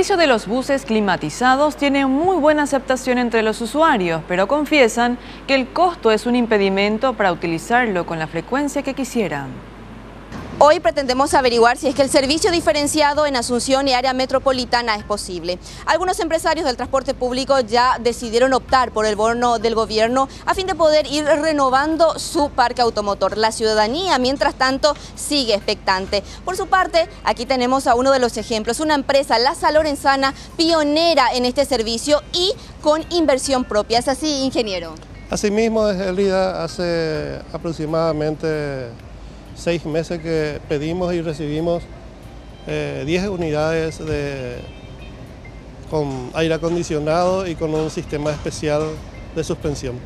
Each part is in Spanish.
servicio de los buses climatizados tiene muy buena aceptación entre los usuarios, pero confiesan que el costo es un impedimento para utilizarlo con la frecuencia que quisieran. Hoy pretendemos averiguar si es que el servicio diferenciado en Asunción y área metropolitana es posible. Algunos empresarios del transporte público ya decidieron optar por el bono del gobierno a fin de poder ir renovando su parque automotor. La ciudadanía, mientras tanto, sigue expectante. Por su parte, aquí tenemos a uno de los ejemplos, una empresa, la Salorenzana, pionera en este servicio y con inversión propia. ¿Es así, ingeniero? Asimismo, Elida, hace aproximadamente 6 meses que pedimos y recibimos 10 unidades con aire acondicionado y con un sistema especial de suspensión.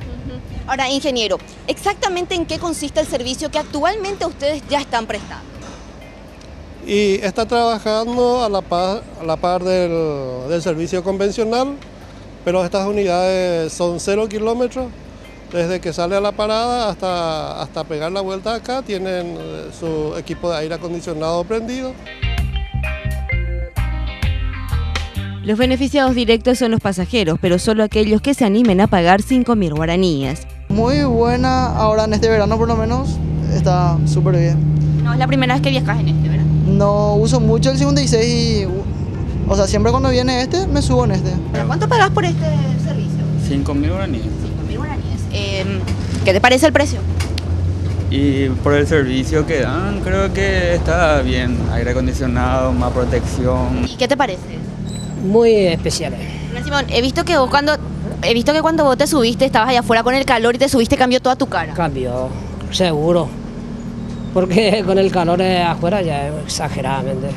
Ahora, ingeniero, ¿exactamente en qué consiste el servicio que actualmente ustedes ya están prestando? Y está trabajando a la par del servicio convencional, pero estas unidades son 0 kilómetros. Desde que sale a la parada hasta pegar la vuelta acá, tienen su equipo de aire acondicionado prendido. Los beneficiados directos son los pasajeros, pero solo aquellos que se animen a pagar 5.000 guaraníes. Muy buena, ahora en este verano por lo menos, está súper bien. No es la primera vez que viajas en este, ¿verdad? No uso mucho el 56 y, o sea, siempre cuando viene este, me subo en este. ¿Pero cuánto pagas por este servicio? 5.000 guaraníes. 5.000 guaraníes. ¿Qué te parece el precio? Y por el servicio que dan, creo que está bien. Aire acondicionado, más protección. ¿Y qué te parece? Muy especiales. Bueno, Simón, he visto que cuando vos te subiste, estabas allá afuera con el calor y te subiste, cambió toda tu cara. Cambió, seguro. Porque con el calor afuera ya es exageradamente.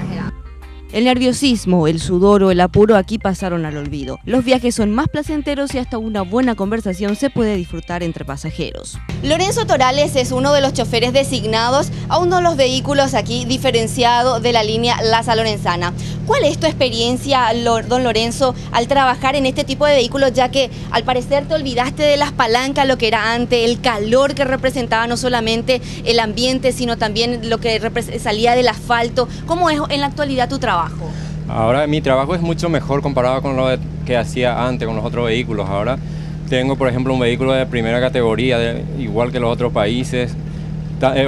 El nerviosismo, el sudor o el apuro aquí pasaron al olvido. Los viajes son más placenteros y hasta una buena conversación se puede disfrutar entre pasajeros. Lorenzo Torales es uno de los choferes designados a uno de los vehículos aquí diferenciado de la línea La Salorenzana. ¿Cuál es tu experiencia, don Lorenzo, al trabajar en este tipo de vehículos, ya que al parecer te olvidaste de las palancas, lo que era antes, el calor que representaba no solamente el ambiente, sino también lo que salía del asfalto? ¿Cómo es en la actualidad tu trabajo? Ahora mi trabajo es mucho mejor comparado con lo que hacía antes con los otros vehículos. Ahora tengo, por ejemplo, un vehículo de primera categoría, igual que los otros países.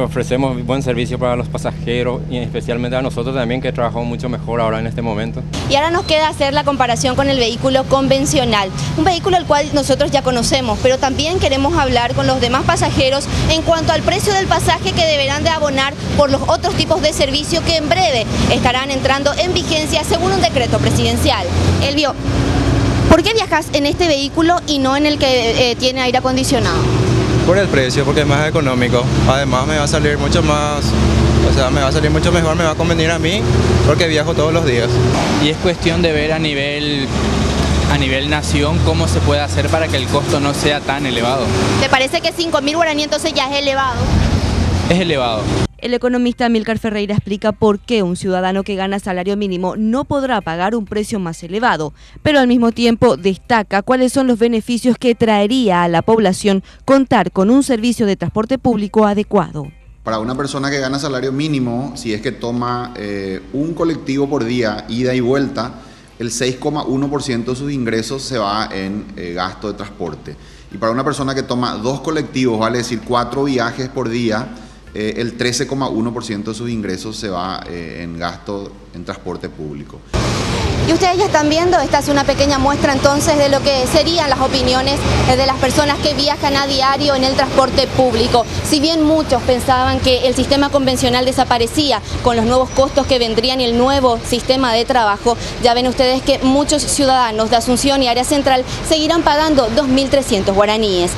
Ofrecemos buen servicio para los pasajeros y especialmente a nosotros también, que trabajamos mucho mejor ahora en este momento. Y ahora nos queda hacer la comparación con el vehículo convencional, un vehículo al cual nosotros ya conocemos, pero también queremos hablar con los demás pasajeros en cuanto al precio del pasaje que deberán de abonar por los otros tipos de servicio que en breve estarán entrando en vigencia según un decreto presidencial. Elvio, ¿por qué viajas en este vehículo y no en el que tiene aire acondicionado? Por el precio, porque es más económico. Además me va a salir mucho más, o sea, me va a salir mucho mejor, me va a convenir a mí, porque viajo todos los días. Y es cuestión de ver a nivel nación cómo se puede hacer para que el costo no sea tan elevado. ¿Te parece que 5.000 guaraníes entonces ya es elevado? Es elevado. El economista Amílcar Ferreira explica por qué un ciudadano que gana salario mínimo no podrá pagar un precio más elevado, pero al mismo tiempo destaca cuáles son los beneficios que traería a la población contar con un servicio de transporte público adecuado. Para una persona que gana salario mínimo, si es que toma un colectivo por día, ida y vuelta, el 6,1% de sus ingresos se va en gasto de transporte. Y para una persona que toma 2 colectivos, vale decir 4 viajes por día, el 13,1% de sus ingresos se va en gasto en transporte público. Y ustedes ya están viendo, esta es una pequeña muestra entonces de lo que serían las opiniones de las personas que viajan a diario en el transporte público. Si bien muchos pensaban que el sistema convencional desaparecía con los nuevos costos que vendrían y el nuevo sistema de trabajo, ya ven ustedes que muchos ciudadanos de Asunción y área central seguirán pagando 2.300 guaraníes.